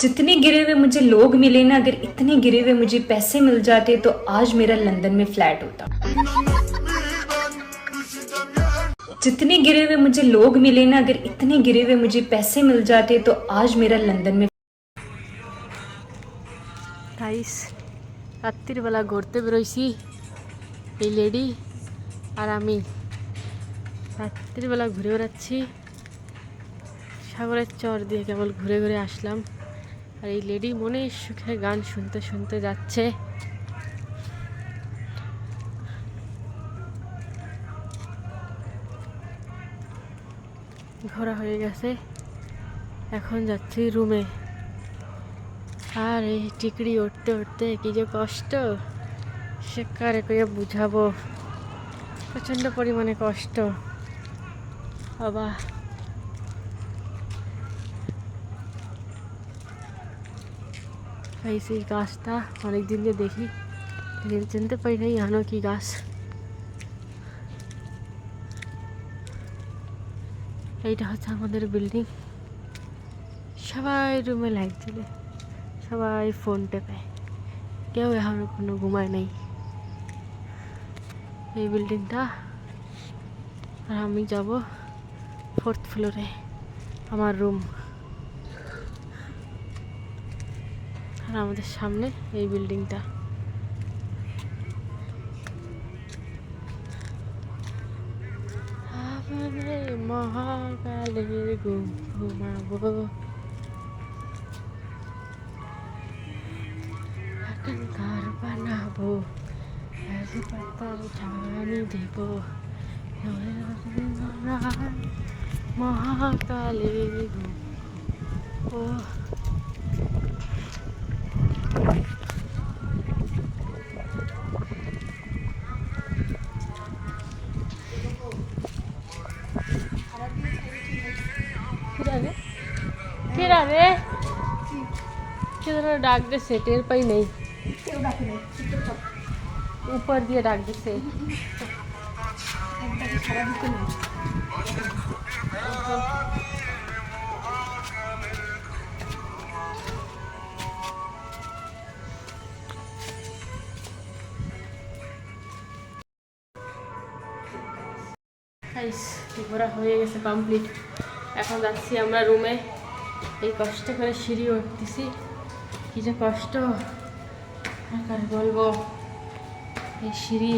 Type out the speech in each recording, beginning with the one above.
जितने गिरे हुए मुझे लोग मिले ना, अगर इतने गिरे हुए मुझे पैसे मिल जाते तो आज मेरा लंदन में फ्लैट होता। जितने गिरे हुए मुझे लोग मिले ना, अगर इतने गिरे हुए मुझे पैसे मिल जाते तो आज मेरा लंदन में। গাইস রাত্রিবেলা ঘুরতে বেরোইছি এই লেডি আর আমি রাত্রিবেলা ঘুরে বেড়াচ্ছি সাগরের চর দিয়ে কেবল ঘুরে ঘুরে আসলাম আর এই লেডি মনে সুখে গান শুনতে শুনতে যাচ্ছে ঘোরা হয়ে গেছে এখন যাচ্ছি রুমে আর এই টিকড়ি উঠতে উঠতে কি যে কষ্ট সে কারে কইয়া বুঝাবো প্রচণ্ড পরিমাণে কষ্ট বাবা এই সেই গাছটা অনেকদিন দিয়ে দেখি চিনতে পারি নাই এখনো কি গাছ এইটা হচ্ছে আমাদের বিল্ডিং সবাই রুমে লাইট জ্বলে সবাই ফোন টেপে কেউ এখনো কোনো ঘুমায় নেই এই বিল্ডিংটা আর আমি যাব 4th ফ্লোরে আমার রুম আর আমাদের সামনে এই বিল্ডিংটা মহাকালের ঘুমাবো ঘর বানাবো পাতার ঝানি দেব মহাকালের ও ডাক দিছে টের পাই নাই উপর দিয়ে ডাক দিছে ঘোরা হয়ে গেছে কমপ্লিট এখন যাচ্ছি আমরা রুমে এই কষ্ট করে সিঁড়ি উঠতেছি কি যে কষ্ট আর বলবো এই সিঁড়ি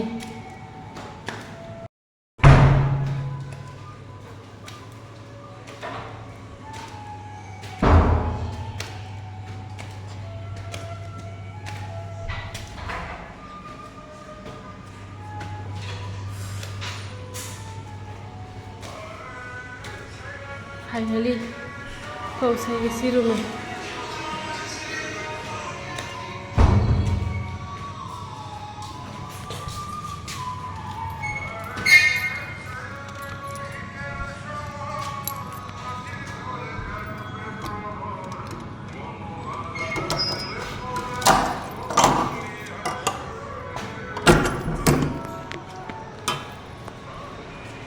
ফাইনালি পৌঁছে গেছি রুমে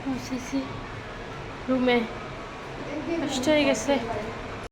পৌঁছেছি রুমে কষ্ট হয়ে গেছে